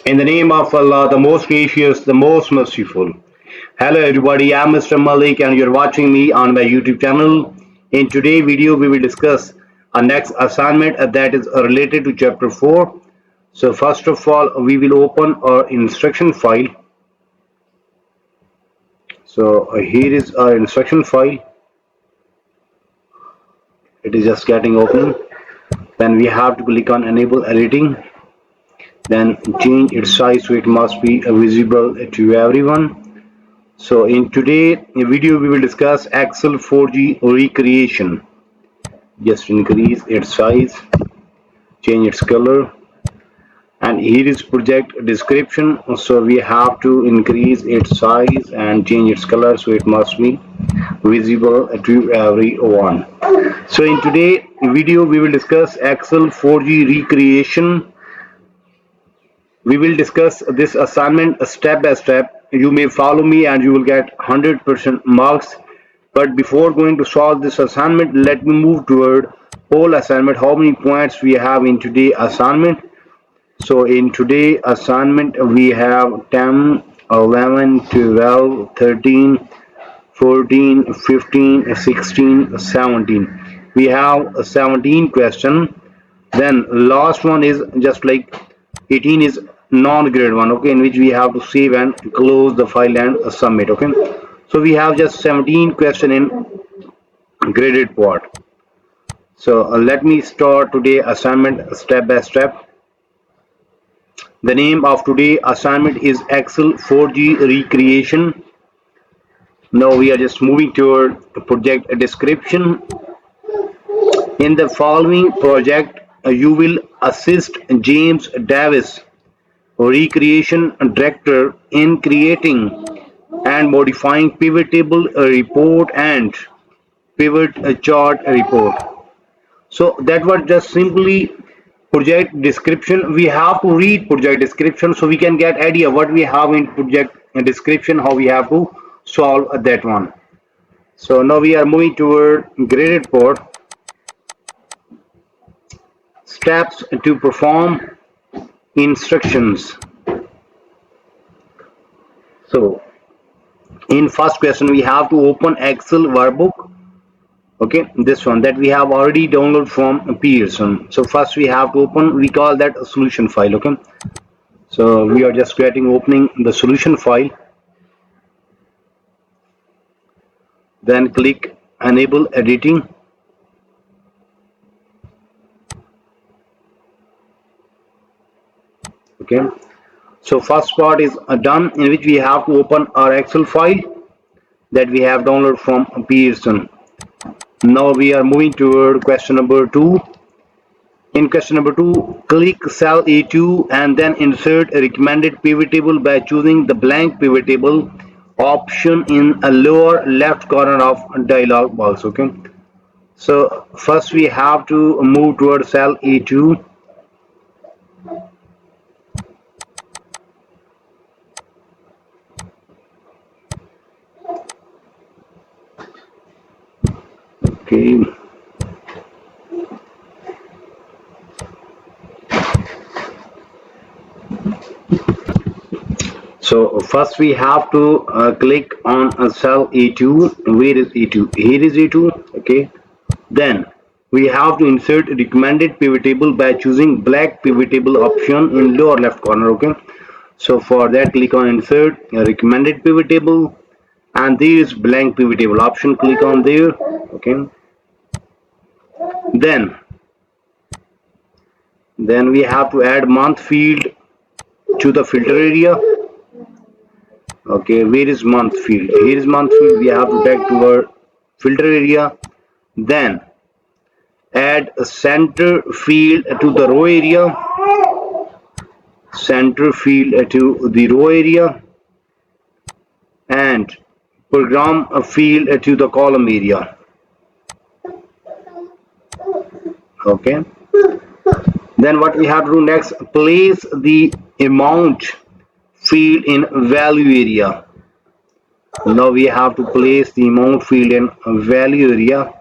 In the name of Allah, the most gracious, the most merciful. Hello everybody, I'm Mr. Malik and you're watching me on my YouTube channel. In today's video, we will discuss our next assignment that is related to chapter 4. So first of all, we will open our instruction file. So here is our instruction file. It is just getting open. Then we have to click on enable editing. Then change its size so it must be visible to everyone. So in today's video we will discuss Excel 4G recreation. Just increase its size, change its color, and here is project description. So we have to increase its size and change its color so it must be visible to everyone. So in today's video we will discuss Excel 4G recreation. We will discuss this assignment step by step. You may follow me and you will get 100% marks. But before going to solve this assignment, let me move toward whole assignment. How many points we have in today's assignment? So in today's assignment, we have 10, 11, 12, 13, 14, 15, 16, 17. We have 17 questions. Then last one is just like 18 is non-grade one, okay, in which we have to save and close the file and submit. Okay, so we have just 17 question in graded part. So let me start today assignment step by step. The name of today assignment is Excel 4G recreation. Now we are just moving toward project description. In the following project, you will assist James Davis, recreation director, in creating and modifying pivot table report and pivot chart report. So that was just simply project description. We have to read project description so we can get idea what we have in project description, how we have to solve that one. So now we are moving toward graded part. Steps to perform instructions. So in first question we have to open Excel workbook. Okay, this one that we have already downloaded from Pearson. So first we have to open, we call that a solution file. Okay, so we are just opening the solution file. Then click enable editing. Okay, so first part is done, in which we have to open our Excel file that we have downloaded from Pearson. Now we are moving toward question number 2. In question number 2, click cell A2 and then insert a recommended pivot table by choosing the blank pivot table option in a lower left corner of dialog box. Okay, so first we have to move toward cell A2. Okay, so first we have to click on a cell A2. Where is A2? Here is A2. Okay, then we have to insert recommended pivot table by choosing black pivot table option in lower left corner. Okay, so for that click on insert recommended pivot table, and there is blank pivot table option, click on there. Okay, then we have to add month field to the filter area. Okay, where is month field? Here is month field. We have to take to our filter area. Then add a center field to the row area. Center field to the row area, and program a field to the column area. Okay, then what we have to do next, place the amount field in value area. Now we have to place the amount field in value area.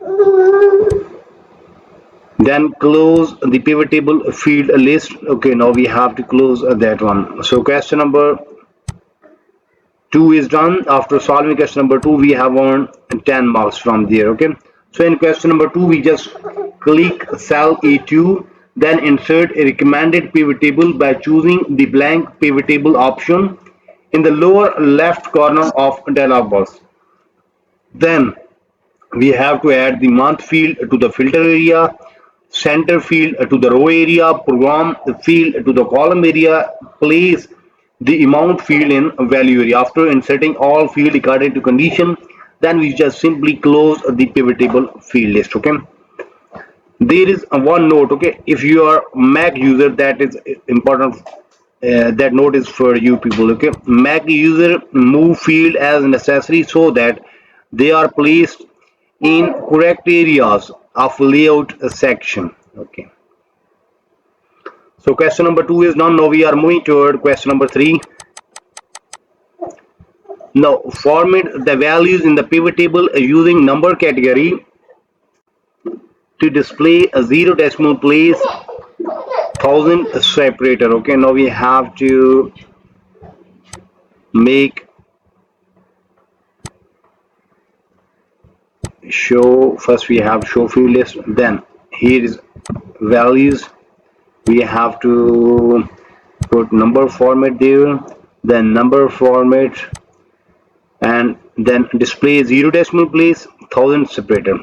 Then close the pivot table field list. Okay, now we have to close that one. So question number 2 is done. After solving question number 2, we have earned 10 marks from there. Okay, so in question number 2, we just click cell E2, then insert a recommended pivot table by choosing the blank pivot table option in the lower left corner of dialog box. Then we have to add the month field to the filter area, center field to the row area, program field to the column area, place the amount field in value area. After inserting all field according to condition, then we just simply close the pivot table field list. Okay, there is one note. Okay, if you are Mac user, that is important. That note is for you people. Okay, Mac user move field as necessary so that they are placed in correct areas of layout section. Okay, so question number 2 is done. Now we are moving toward question number 3. Now format the values in the pivot table using number category to display a zero decimal place, thousand separator. Okay, now we have to make show. First we have show field list, then here is values. We have to put number format there, then number format, and then display zero decimal place, thousand separator.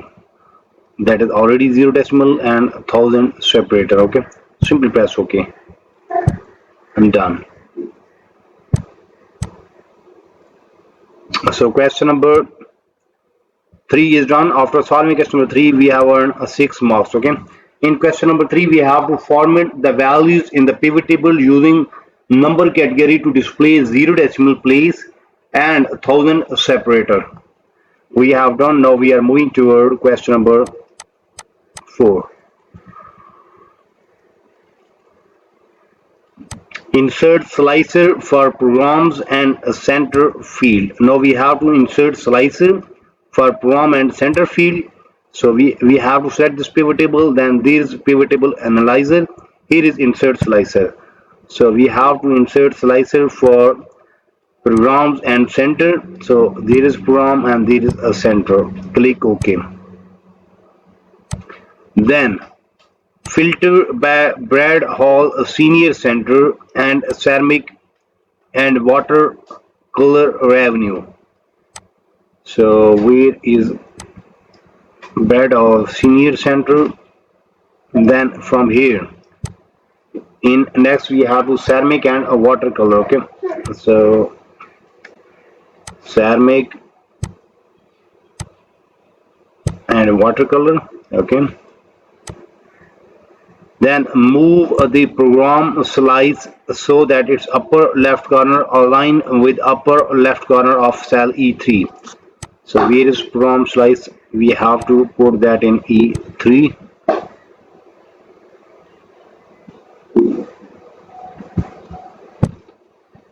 That is already zero decimal and thousand separator. Okay, simply press OK. I'm done. So question number 3 is done. After solving question number 3, we have earned 6 marks. Okay, in question number 3, we have to format the values in the pivot table using number category to display zero decimal place and thousand separator. We have done. Now we are moving toward question number 4. Insert slicer for programs and center field. Now we have to insert slicer for program and center field. So we have to set this pivot table. Then there is pivot table analyzer. Here is insert slicer. So we have to insert slicer for programs and center. So there is program and there is a center. Click OK. Then filter by Brad Hall Senior Center and ceramic and watercolor revenue. So where is Brad Hall Senior Center? Then from here in next we have to ceramic and a watercolor. Okay, so ceramic and watercolor. Okay, then move the program slice so that its upper left corner align with upper left corner of cell E3. So where is program slice? We have to put that in E3.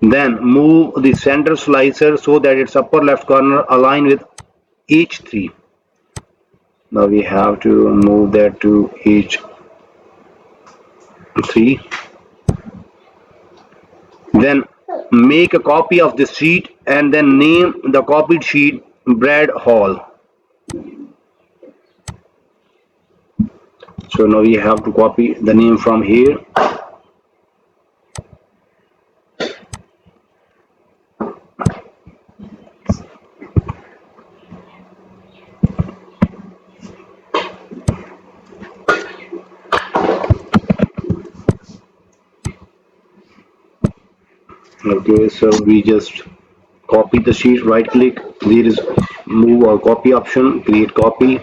Then move the center slicer so that its upper left corner align with H3. Now we have to move that to H3. Then make a copy of the sheet and then name the copied sheet Brad Hall. So now we have to copy the name from here. Okay, so we just copy the sheet, right click, there is move or copy option, create copy,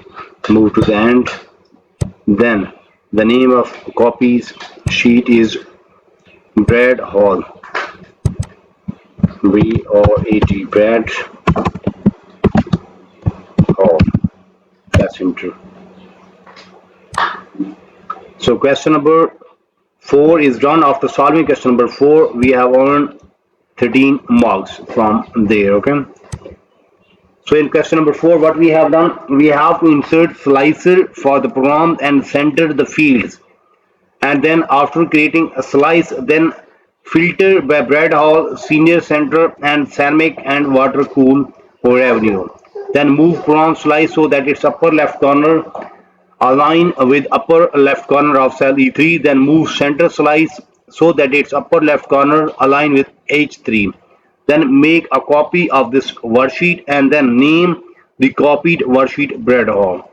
move to the end. Then the name of copies sheet is Brad Hall, B-R-A-D, Brad Hall. That's enter. So question number 4 is done. After solving question number 4, we have earned 13 marks from there. Okay, So in question number 4, what we have done, we have to insert slicer for the program and center the fields. And then after creating a slice, then filter by bread hall, senior center and ceramic and water cool or avenue. Then move program slice so that its upper left corner align with upper left corner of cell E3. Then move center slice so that its upper left corner align with H3. Then make a copy of this worksheet and then name the copied worksheet bread hall.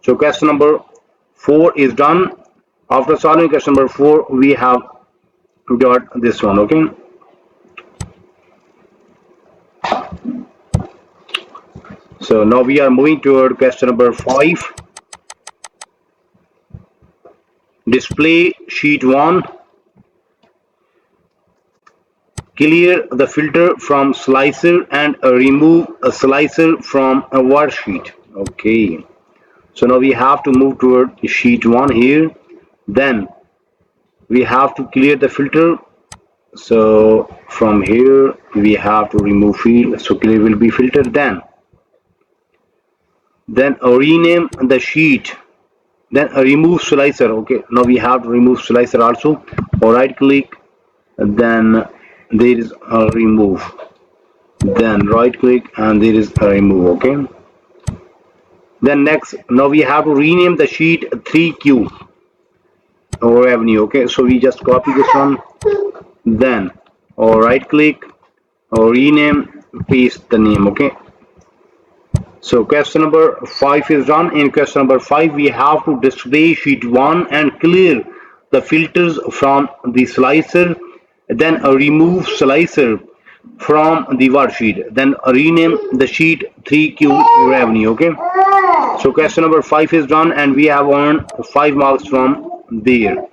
So question number 4 is done. After solving question number 4, we have got this one. Okay. So now we are moving toward question number 5. Display sheet 1. Clear the filter from slicer and remove a slicer from a worksheet. Okay. So now we have to move toward sheet 1 here. Then we have to clear the filter. So from here we have to remove field. So clear will be filter. Then rename the sheet. Then remove slicer. Okay. Now we have to remove slicer also. Or right click. Then there is a remove. Then right click and there is a remove. Okay. Then next, now we have to rename the sheet 3Q or avenue. Okay, so we just copy this one, then or right click or rename, paste the name. Okay, so question number 5 is done. In question number 5, we have to display sheet 1 and clear the filters from the slicer, then remove slicer from the worksheet, then rename the sheet 3Q revenue. Okay, so question number 5 is done and we have earned 5 marks from there.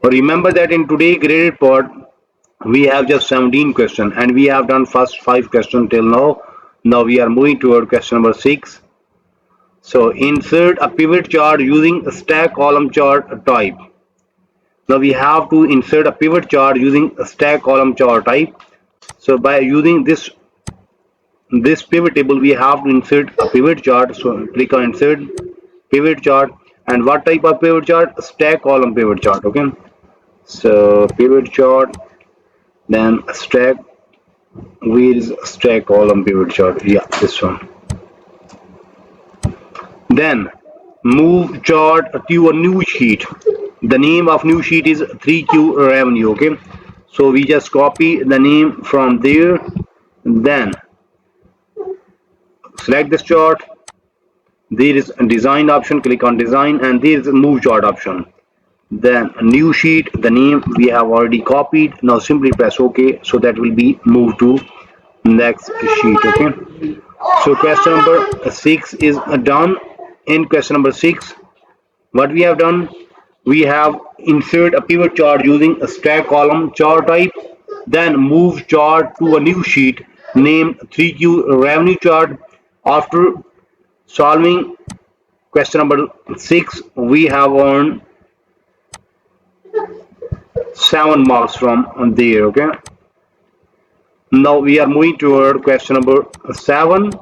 Remember that in today's graded part we have just 17 questions and we have done first 5 questions till now. Now we are moving toward question number 6. So insert a pivot chart using a stack column chart type. Now we have to insert a pivot chart using a stack column chart type. So by using this pivot table, we have to insert a pivot chart. So click on insert pivot chart. And what type of pivot chart? Stack column pivot chart. Okay, so pivot chart, then stack. Where is stack column pivot chart? Yeah, this one. Then move chart to a new sheet. The name of new sheet is 3Q revenue. Okay, so we just copy the name from there. Then select this chart. There is a design option, click on design, and there is a move chart option. Then a new sheet, the name we have already copied. Now simply press OK, so that will be moved to next sheet. Okay, so question number 6 is done. In question number 6, what we have done, we have insert a pivot chart using a stack column chart type, then move chart to a new sheet named 3Q revenue chart. After solving question number 6, we have earned 7 marks from there. Okay, now we are moving toward question number 7.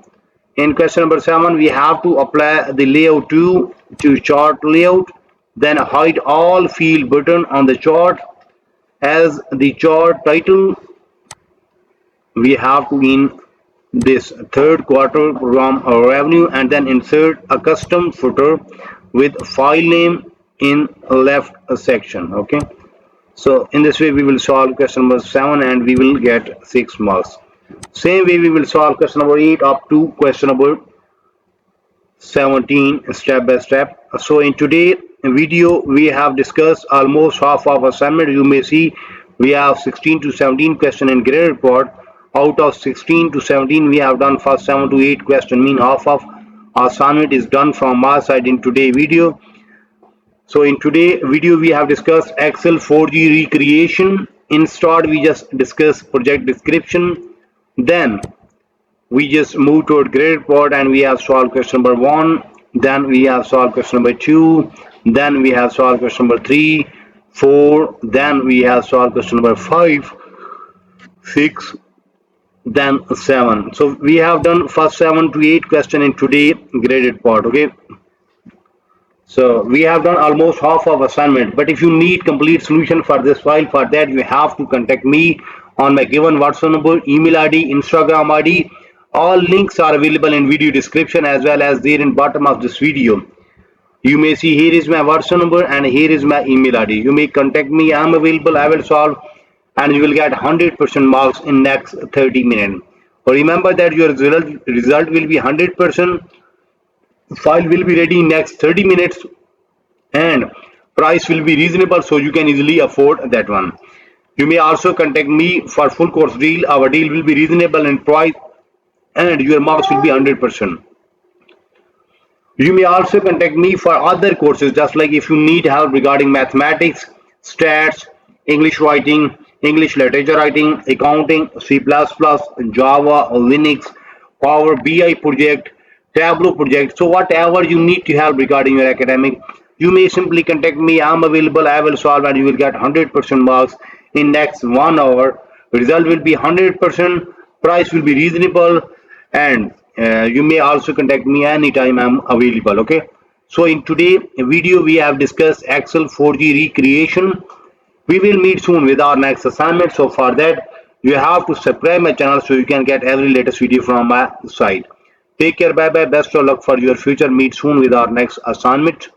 In question number 7, we have to apply the layout to chart layout, then hide all field button on the chart. As the chart title, we have to in this third quarter program revenue, and then insert a custom footer with file name in left section. Okay, so in this way we will solve question number 7 and we will get 6 marks. Same way we will solve question number 8 up to question number 17 step by step. So in today's video we have discussed almost half of assignment. You may see we have 16 to 17 question in graded report. Out of 16 to 17 we have done first 7 to 8 question, mean half of assignment is done from our side in today's video. So in today's video we have discussed Excel 4G recreation. In start we just discussed project description, then we just move toward graded report and we have solved question number 1, then we have solved question number 2, then we have solved question number 3, 4, then we have solved question number 5, 6, then 7. So we have done first 7 to 8 question in today graded part. Okay, so we have done almost half of assignment, but if you need complete solution for this file, for that you have to contact me on my given WhatsApp number, email ID, Instagram ID. All links are available in video description as well as there in bottom of this video. You may see here is my WhatsApp number and here is my email ID. You may contact me. I am available. I will solve, and you will get 100% marks in next 30 minutes. But remember that your result will be 100%. File will be ready in next 30 minutes, and price will be reasonable, so you can easily afford that one. You may also contact me for full course deal. Our deal will be reasonable in price, and your marks will be 100%. You may also contact me for other courses, just like if you need help regarding mathematics, stats, English writing, English literature writing, accounting, C++, Java, Linux, Power BI project, Tableau project. So whatever you need to help regarding your academic, you may simply contact me. I'm available. I will solve, and you will get 100% marks in next 1 hour. Result will be 100%. Price will be reasonable, and you may also contact me anytime. I'm available. Okay, so in today video we have discussed Excel 4G recreation. We will meet soon with our next assignment. So for that you have to subscribe my channel so you can get every latest video from my side. Take care. Bye bye. Best of luck for your future. Meet soon with our next assignment.